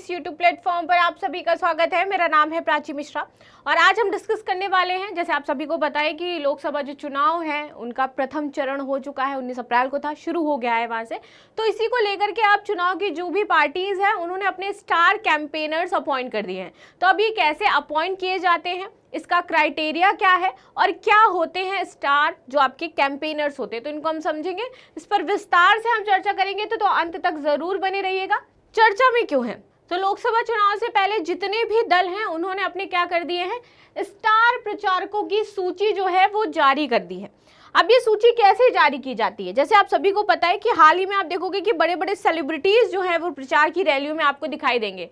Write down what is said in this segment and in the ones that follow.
इस YouTube platform पर आप सभी का स्वागत है। मेरा नाम है प्राची मिश्रा और आज हम डिस्कस करने वाले हैं, जैसे आप सभी को पता है कि लोकसभा जो चुनाव है उनका प्रथम चरण हो चुका है, 19 अप्रैल को था, शुरू हो गया है वहां से। तो इसी को लेकर के आप चुनाव की जो भी पार्टीज हैं उन्होंने अपने स्टार कैंपेनर्स अपॉइंट कर दिए हैं। तो अब ये कैसे अपॉइंट किए जाते हैं, इसका क्राइटेरिया क्या है और क्या होते हैं स्टार जो आपके कैंपेनर्स होते हैं, तो इनको हम समझेंगे। इस पर विस्तार से हम चर्चा करेंगे, तो अंत तक जरूर बने रहिएगा। चर्चा में क्यों है, तो लोकसभा चुनाव से पहले जितने भी दल हैं उन्होंने अपने क्या कर दिए हैं, स्टार प्रचारकों की सूची जो है वो जारी कर दी है। अब ये सूची कैसे जारी की जाती है, जैसे आप सभी को पता है कि हाल ही में आप देखोगे कि बड़े बड़े सेलिब्रिटीज जो है वो प्रचार की रैलियों में आपको दिखाई देंगे।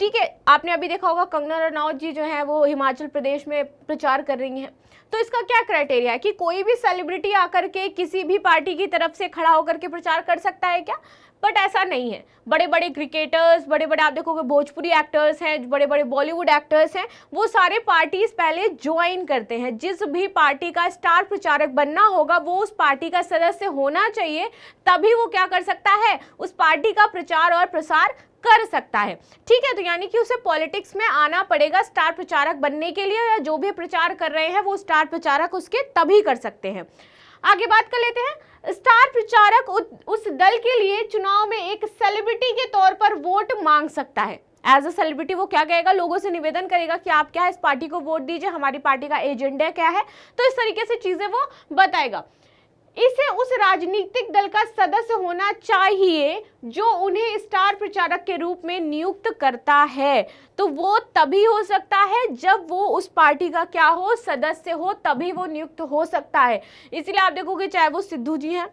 ठीक है, आपने अभी देखा होगा कंगना रनौत जी जो है वो हिमाचल प्रदेश में प्रचार कर रही हैं। तो इसका क्या क्राइटेरिया है कि कोई भी सेलिब्रिटी आकर के किसी भी पार्टी की तरफ से खड़ा होकर के प्रचार कर सकता है क्या? बट ऐसा नहीं है। बड़े बड़े क्रिकेटर्स, बड़े बड़े आप देखोगे भोजपुरी एक्टर्स हैं, बड़े बड़े बॉलीवुड एक्टर्स हैं, वो सारे पार्टीज पहले ज्वाइन करते हैं। जिस भी पार्टी का स्टार प्रचारक बनना होगा वो उस पार्टी का सदस्य होना चाहिए, तभी वो क्या कर सकता है, उस पार्टी का प्रचार और प्रसार कर सकता है। ठीक है, तो यानी कि उसे पॉलिटिक्स में आना पड़ेगा स्टार प्रचारक बनने के लिए, या जो भी प्रचार कर रहे हैं वो स्टार प्रचारक उसके तभी कर सकते हैं। आगे बात कर लेते हैं। स्टार प्रचारक उस दल के लिए चुनाव में एक सेलिब्रिटी के तौर पर वोट मांग सकता है। एज अ सेलिब्रिटी वो क्या कहेगा, लोगों से निवेदन करेगा कि आप क्या है, इस पार्टी को वोट दीजिए, हमारी पार्टी का एजेंडा क्या है, तो इस तरीके से चीजें वो बताएगा। इसे उस राजनीतिक दल का सदस्य होना चाहिए जो उन्हें स्टार प्रचारक के रूप में नियुक्त करता है। तो वो तभी हो सकता है जब वो उस पार्टी का क्या हो, सदस्य हो, तभी वो नियुक्त हो सकता है। इसलिए आप देखोगे चाहे वो सिद्धू जी हैं,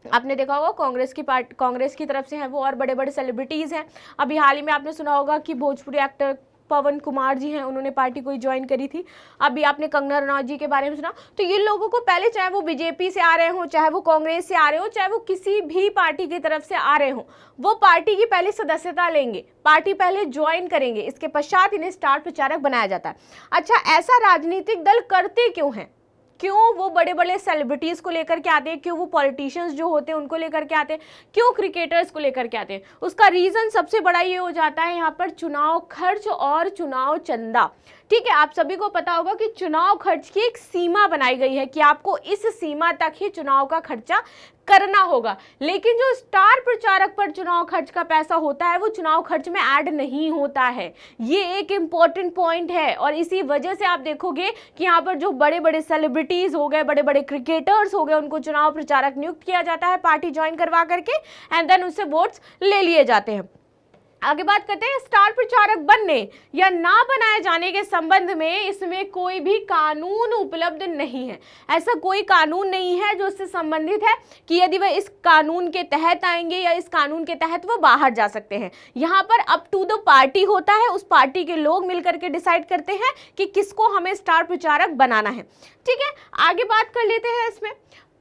आपने देखा होगा कांग्रेस की तरफ से है वो, और बड़े बड़े सेलिब्रिटीज हैं। अभी हाल ही में आपने सुना होगा कि भोजपुरी एक्टर पवन कुमार जी हैं, उन्होंने पार्टी को ज्वाइन करी थी। अभी आपने कंगना रनौत जी के बारे में सुना। तो ये लोगों को पहले, चाहे वो बीजेपी से आ रहे हो, चाहे वो कांग्रेस से आ रहे हो, चाहे वो किसी भी पार्टी की तरफ से आ रहे हो, वो पार्टी की पहले सदस्यता लेंगे, पार्टी पहले ज्वाइन करेंगे, इसके पश्चात इन्हें स्टार प्रचारक बनाया जाता है। अच्छा, ऐसा राजनीतिक दल करते क्यों हैं, क्यों वो बड़े बड़े सेलिब्रिटीज को लेकर के आते हैं, क्यों वो पॉलिटिशियंस जो होते हैं उनको लेकर के आते हैं, क्यों क्रिकेटर्स को लेकर के आते हैं? उसका रीजन सबसे बड़ा ये हो जाता है यहाँ पर चुनाव खर्च और चुनाव चंदा। ठीक है, आप सभी को पता होगा कि चुनाव खर्च की एक सीमा बनाई गई है कि आपको इस सीमा तक ही चुनाव का खर्चा करना होगा, लेकिन जो स्टार प्रचारक पर चुनाव खर्च का पैसा होता है वो चुनाव खर्च में ऐड नहीं होता है। ये एक इंपॉर्टेंट पॉइंट है, और इसी वजह से आप देखोगे कि यहाँ पर जो बड़े बड़े सेलिब्रिटीज हो गए, बड़े बड़े क्रिकेटर्स हो गए, उनको चुनाव प्रचारक नियुक्त किया जाता है पार्टी ज्वाइन करवा करके, एंड देन उससे वोट्स ले लिए जाते हैं। आगे बात करते हैं स्टार प्रचारक बनने या ना बनाए जाने के संबंध में। इसमें कोई भी कानून उपलब्ध नहीं है, ऐसा कोई कानून नहीं है जो इससे संबंधित है कि यदि वह इस कानून के तहत आएंगे या इस कानून के तहत वो बाहर जा सकते हैं। यहाँ पर अप टू द पार्टी होता है, उस पार्टी के लोग मिलकर के डिसाइड करते हैं कि किसको हमें स्टार प्रचारक बनाना है। ठीक है, आगे बात कर लेते हैं। इसमें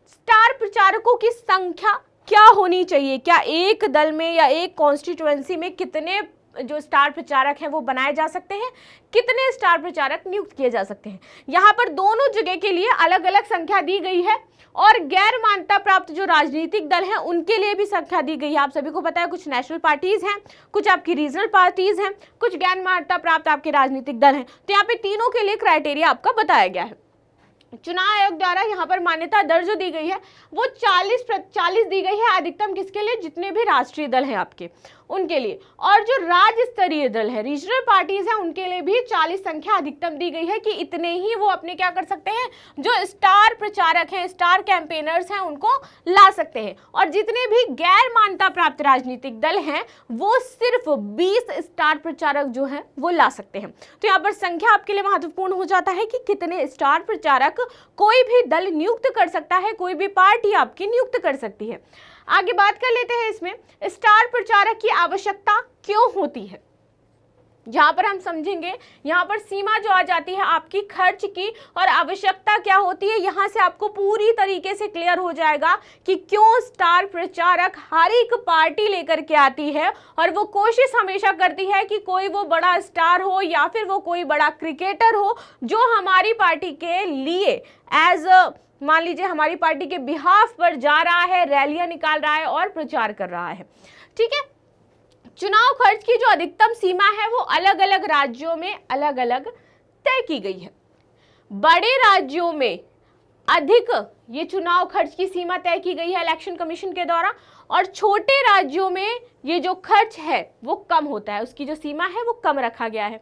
स्टार प्रचारकों की संख्या क्या होनी चाहिए, क्या एक दल में या एक कॉन्स्टिट्यूएंसी में कितने जो स्टार प्रचारक हैं वो बनाए जा सकते हैं, कितने स्टार प्रचारक नियुक्त किए जा सकते हैं? यहाँ पर दोनों जगह के लिए अलग अलग संख्या दी गई है, और गैर मान्यता प्राप्त जो राजनीतिक दल हैं उनके लिए भी संख्या दी गई है। आप सभी को पता है कुछ नेशनल पार्टीज हैं, कुछ आपकी रीजनल पार्टीज हैं, कुछ गैर मान्यता प्राप्त आपके राजनीतिक दल हैं। तो यहाँ पे तीनों के लिए क्राइटेरिया आपका बताया गया है। चुनाव आयोग द्वारा यहाँ पर मान्यता दर जो दी गई है वो 40 दी गई है, अधिकतम किसके लिए, जितने भी राष्ट्रीय दल हैं आपके उनके लिए, और जो राज्य स्तरीय दल है, रीजनल पार्टीज हैं, उनके लिए भी 40 संख्या अधिकतम दी गई है कि इतने ही वो अपने क्या कर सकते हैं, जो स्टार प्रचारक हैं, स्टार कैंपेनर्स हैं, उनको ला सकते हैं। और जितने भी गैर मान्यता प्राप्त राजनीतिक दल हैं वो सिर्फ 20 स्टार प्रचारक जो है वो ला सकते हैं। तो यहाँ पर संख्या आपके लिए महत्वपूर्ण हो जाता है कि कितने स्टार प्रचारक कोई भी दल नियुक्त कर सकता है, कोई भी पार्टी आपकी नियुक्त कर सकती है। आगे बात कर लेते हैं इसमें स्टार प्रचारक की आवश्यकता क्यों होती है। जहां पर हम समझेंगे, यहाँ पर सीमा जो आ जाती है आपकी खर्च की और आवश्यकता क्या होती है, यहाँ से आपको पूरी तरीके से क्लियर हो जाएगा कि क्यों स्टार प्रचारक हर एक पार्टी लेकर के आती है, और वो कोशिश हमेशा करती है कि कोई वो बड़ा स्टार हो या फिर वो कोई बड़ा क्रिकेटर हो जो हमारी पार्टी के लिए एज मान लीजिए हमारी पार्टी के बिहाफ पर जा रहा है, रैलियां निकाल रहा है और प्रचार कर रहा है। ठीक है, चुनाव खर्च की जो अधिकतम सीमा है वो अलग अलग राज्यों में अलग अलग तय की गई है। बड़े राज्यों में अधिक ये चुनाव खर्च की सीमा तय की गई है इलेक्शन कमीशन के द्वारा, और छोटे राज्यों में ये जो खर्च है वो कम होता है, उसकी जो सीमा है वो कम रखा गया है।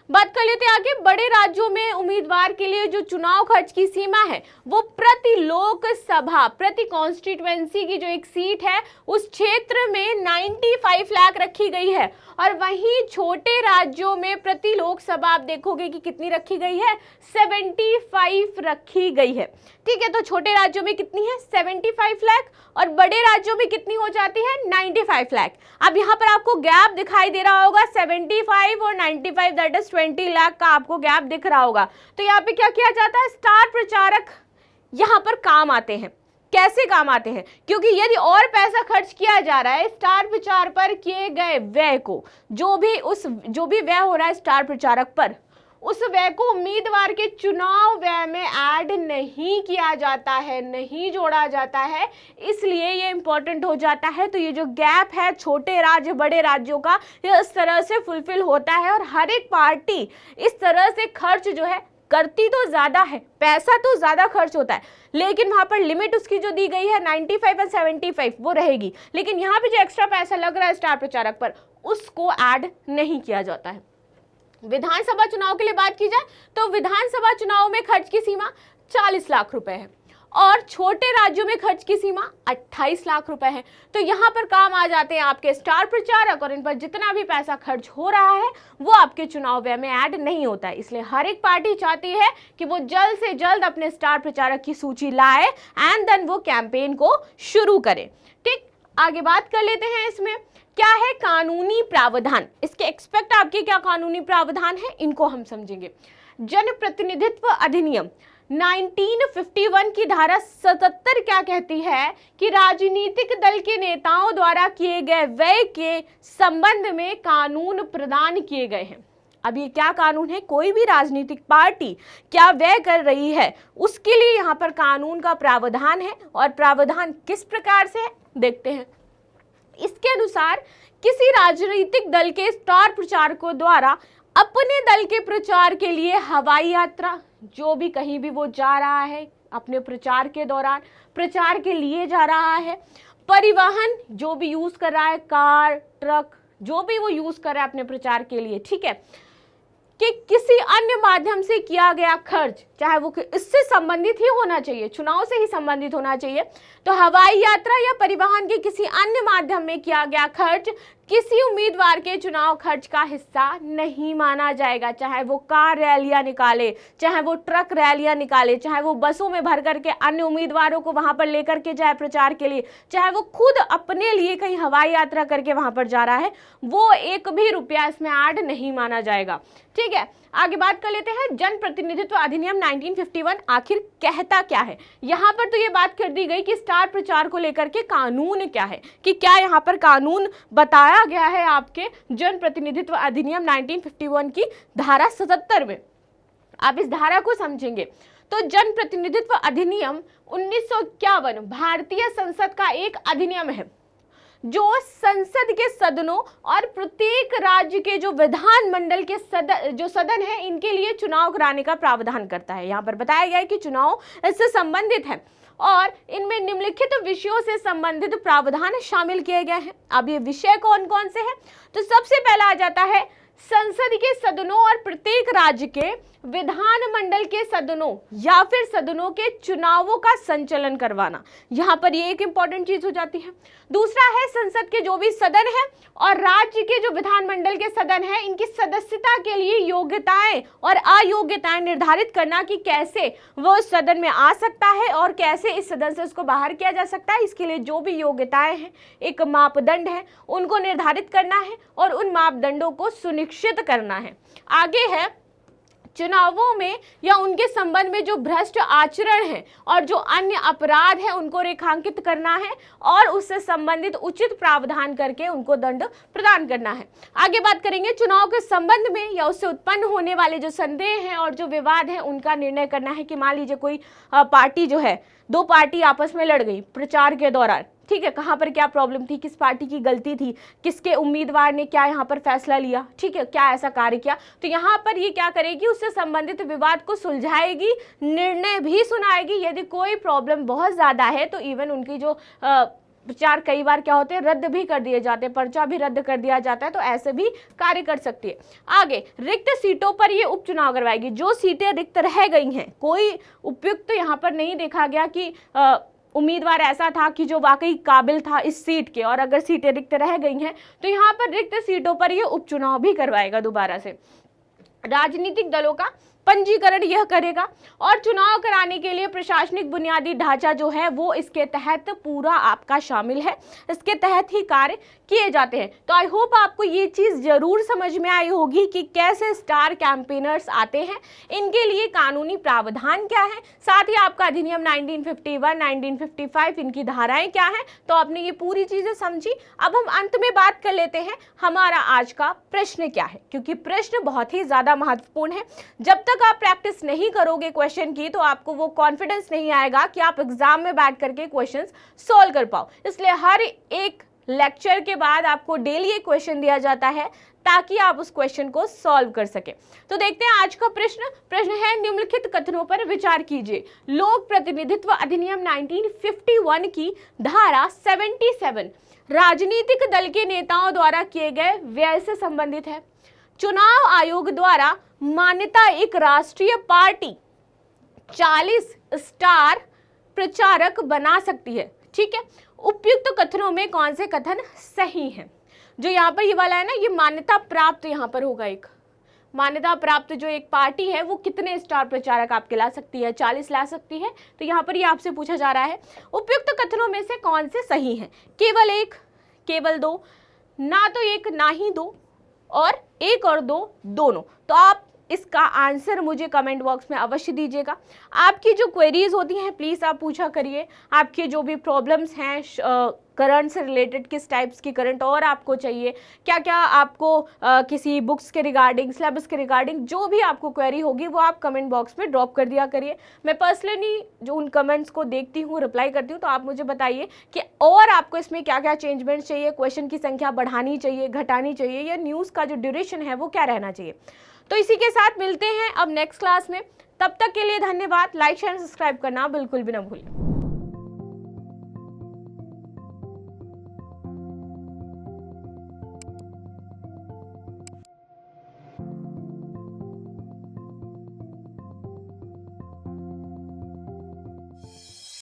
बात कर लेते हैं आगे। बड़े राज्यों में उम्मीदवार के लिए जो चुनाव खर्च की सीमा है वो प्रति लोकसभा, प्रति कॉन्स्टिट्यूएंसी की जो एक सीट है उस क्षेत्र में 95 लाख रखी गई है, और वहीं छोटे राज्यों में प्रति लोकसभा आप देखोगे कि कितनी रखी गई है, 75 रखी गई है। ठीक है, तो छोटे राज्यों में कितनी है, 75 लाख, और बड़े राज्यों में कितनी हो जाती है, 95 लाख। अब यहाँ पर आपको गैप दिखाई दे रहा होगा, 75 और 95 दैट इज 20 लाख का आपको गैप दिख रहा होगा। तो यहाँ पे क्या किया जाता है, स्टार प्रचारक यहाँ पर काम आते हैं। कैसे काम आते हैं, क्योंकि यदि और पैसा खर्च किया जा रहा है स्टार प्रचार पर किए गए व्यय को, जो भी व्यय हो रहा है स्टार प्रचारक पर, उस व्यय को उम्मीदवार के चुनाव व्यय में ऐड नहीं किया जाता है, नहीं जोड़ा जाता है, इसलिए ये इंपॉर्टेंट हो जाता है। तो ये जो गैप है छोटे राज्य बड़े राज्यों का, ये इस तरह से फुलफिल होता है, और हर एक पार्टी इस तरह से खर्च जो है करती तो ज्यादा है, पैसा तो ज्यादा खर्च होता है, लेकिन वहां पर लिमिट उसकी जो दी गई है 95 और 75 वो रहेगी, लेकिन यहाँ पे जो एक्स्ट्रा पैसा लग रहा है स्टार प्रचारक पर उसको ऐड नहीं किया जाता है। विधानसभा चुनाव के लिए बात की जाए तो विधानसभा चुनाव में खर्च की सीमा 40 लाख रुपए है, और छोटे राज्यों में खर्च की सीमा 28 लाख रुपए है। तो यहाँ पर काम आ जाते हैं आपके स्टार प्रचारक, और इन पर जितना भी पैसा खर्च हो रहा है वो आपके चुनाव व्यय में ऐड नहीं होता है। इसलिए हर एक पार्टी चाहती है कि वो जल्द से जल्द अपने स्टार प्रचारक की सूची लाए एंड देन वो कैंपेन को शुरू करे। ठीक, आगे बात कर लेते हैं इसमें क्या है कानूनी प्रावधान, इसके एक्सपेक्ट आपके क्या कानूनी प्रावधान है, इनको हम समझेंगे। जनप्रतिनिधित्व अधिनियम 1951 की धारा 77 क्या कहती है कि राजनीतिक दल के नेताओं द्वारा किए गए व्यय के संबंध में कानून प्रदान किए गए हैं। अब ये क्या कानून है, कोई भी राजनीतिक पार्टी क्या व्यय कर रही है उसके लिए यहाँ पर कानून का प्रावधान है, और प्रावधान किस प्रकार से है देखते हैं। इसके अनुसार किसी राजनीतिक दल के स्टार प्रचारकों द्वारा अपने दल के प्रचार के लिए हवाई यात्रा, जो भी कहीं भी वो जा रहा है अपने प्रचार के दौरान प्रचार के लिए जा रहा है, परिवहन जो भी यूज कर रहा है, कार ट्रक जो भी वो यूज कर रहा है अपने प्रचार के लिए, ठीक है, कि किसी अन्य माध्यम से किया गया खर्च, चाहे वो इससे संबंधित ही होना चाहिए, चुनाव से ही संबंधित होना चाहिए, तो हवाई यात्रा या परिवहन के किसी अन्य माध्यम में किया गया खर्च किसी उम्मीदवार के चुनाव खर्च का हिस्सा नहीं माना जाएगा। चाहे वो कार रैलियां निकाले, चाहे वो ट्रक रैलियां निकाले, चाहे वो बसों में भर करके अन्य उम्मीदवारों को वहां पर लेकर के जाए प्रचार के लिए, चाहे वो खुद अपने लिए कहीं हवाई यात्रा करके वहां पर जा रहा है, वो एक भी रुपया इसमें ऐड नहीं माना जाएगा। ठीक है, आगे बात कर लेते हैं जनप्रतिनिधित्व अधिनियम 1951 आखिर कहता क्या है। यहाँ पर तो ये बात कर दी गई कि स्टार प्रचार को लेकर के कानून क्या है, कि क्या यहाँ पर कानून बताया गया है आपके जनप्रतिनिधित्व अधिनियम 1951 की धारा 77 में। आप इस धारा को समझेंगे तो जनप्रतिनिधित्व अधिनियम 1951 भारतीय संसद का एक अधिनियम है जो संसद के सदनों और प्रत्येक राज्य के जो विधानमंडल के जो सदन है इनके लिए चुनाव कराने का प्रावधान करता है। यहाँ पर बताया गया है कि चुनाव इससे संबंधित है और इनमें निम्नलिखित विषयों से संबंधित प्रावधान शामिल किए गए हैं। अब ये विषय कौन कौन से हैं, तो सबसे पहला आ जाता है संसद के सदनों और प्रत्येक राज्य के विधानमंडल के सदनों या फिर सदनों के चुनावों का संचालन करवाना। यहाँ पर ये एक इंपॉर्टेंट चीज हो जाती है। दूसरा है संसद के जो भी सदन है और राज्य के जो विधानमंडल के सदन है इनकी सदस्यता के लिए योग्यताएं और अयोग्यताएं निर्धारित करना कि कैसे वो सदन में आ सकता है और कैसे इस सदन से उसको बाहर किया जा सकता है। इसके लिए जो भी योग्यताएं हैं, एक मापदंड है, उनको निर्धारित करना है और उन मापदंडों को सुनिश्चित करना है। आगे है चुनावों में या उनके संबंध में जो भ्रष्ट आचरण है और जो अन्य अपराध है उनको रेखांकित करना है और उससे संबंधित उचित प्रावधान करके उनको दंड प्रदान करना है। आगे बात करेंगे चुनाव के संबंध में या उससे उत्पन्न होने वाले जो संदेह हैं और जो विवाद है उनका निर्णय करना है कि मान लीजिए कोई पार्टी जो है, दो पार्टी आपस में लड़ गई प्रचार के दौरान, ठीक है, कहाँ पर क्या प्रॉब्लम थी, किस पार्टी की गलती थी, किसके उम्मीदवार ने क्या यहाँ पर फैसला लिया, ठीक है, क्या ऐसा कार्य किया। तो यहाँ पर ये क्या करेगी, उससे संबंधित विवाद को सुलझाएगी, निर्णय भी सुनाएगी। यदि कोई प्रॉब्लम बहुत ज़्यादा है तो इवन उनकी जो प्रचार कई बार क्या होते हैं, रद्द भी कर दिए जाते हैं, पर्चा भी रद्द कर दिया जाता है, तो ऐसे भी कार्य कर सकती है। आगे, रिक्त सीटों पर ये उपचुनाव करवाएगी। जो सीटें रिक्त रह गई हैं, कोई उपयुक्त यहाँ पर नहीं देखा गया कि उम्मीदवार ऐसा था कि जो वाकई काबिल था इस सीट के, और अगर सीटें रिक्त रह गई हैं तो यहाँ पर रिक्त सीटों पर ये उपचुनाव भी करवाएगा दोबारा से। राजनीतिक दलों का पंजीकरण यह करेगा, और चुनाव कराने के लिए प्रशासनिक बुनियादी ढांचा जो है वो इसके तहत पूरा आपका शामिल है, इसके तहत ही कार्य किए जाते हैं। तो आई होप आपको ये चीज़ जरूर समझ में आई होगी कि कैसे स्टार कैंपेनर्स आते हैं, इनके लिए कानूनी प्रावधान क्या है, साथ ही आपका अधिनियम 1951, 1955 इनकी धाराएं क्या हैं। तो आपने ये पूरी चीज़ें समझी। अब हम अंत में बात कर लेते हैं हमारा आज का प्रश्न क्या है, क्योंकि प्रश्न बहुत ही ज़्यादा महत्वपूर्ण है। जब तक आप प्रैक्टिस नहीं करोगे क्वेश्चन की तो आपको वो कॉन्फिडेंस नहीं आएगा कि आप एग्जाम में बैठ करके क्वेश्चंस सॉल्व कर पाओ। इसलिए हर एक लेक्चर के बाद आपको डेली एक क्वेश्चन दिया जाता है ताकि आप उस क्वेश्चन को सॉल्व कर सके। तो देखते हैं आज का प्रश्न है, निम्नलिखित कथनों पर विचार कीजिए। लोक प्रतिनिधित्व अधिनियम 1951 की धारा 77 राजनीतिक दल के नेताओं द्वारा किए गए व्यय से संबंधित है। चुनाव आयोग द्वारा मान्यता एक राष्ट्रीय पार्टी 40 स्टार प्रचारक बना सकती है, ठीक है। उपयुक्त कथनों में कौन से कथन सही हैं? जो यहाँ पर ये वाला है ना, ये मान्यता प्राप्त यहाँ पर होगा। एक मान्यता प्राप्त जो एक पार्टी है वो कितने स्टार प्रचारक आपके ला सकती है? 40 ला सकती है। तो यहाँ पर ये आपसे पूछा जा रहा है उपयुक्त कथनों में से कौन से सही हैं? केवल एक, केवल दो, ना तो एक ना ही दो, और एक और दो दोनों। तो आप इसका आंसर मुझे कमेंट बॉक्स में अवश्य दीजिएगा। आपकी जो क्वेरीज होती हैं प्लीज़ आप पूछा करिए। आपके जो भी प्रॉब्लम्स हैं करंट से रिलेटेड, किस टाइप्स की करंट और आपको चाहिए, क्या क्या आपको किसी बुक्स के रिगार्डिंग, सिलेबस के रिगार्डिंग जो भी आपको क्वेरी होगी वो आप कमेंट बॉक्स में ड्रॉप कर दिया करिए। मैं पर्सनली जो उन कमेंट्स को देखती हूँ, रिप्लाई करती हूँ। तो आप मुझे बताइए कि और आपको इसमें क्या क्या चेंजमेंट्स चाहिए, क्वेश्चन की संख्या बढ़ानी चाहिए, घटानी चाहिए, या न्यूज़ का जो ड्यूरेशन है वो क्या रहना चाहिए। तो इसी के साथ मिलते हैं अब नेक्स्ट क्लास में। तब तक के लिए धन्यवाद। लाइक शेयर सब्सक्राइब करना बिल्कुल भी ना भूलें।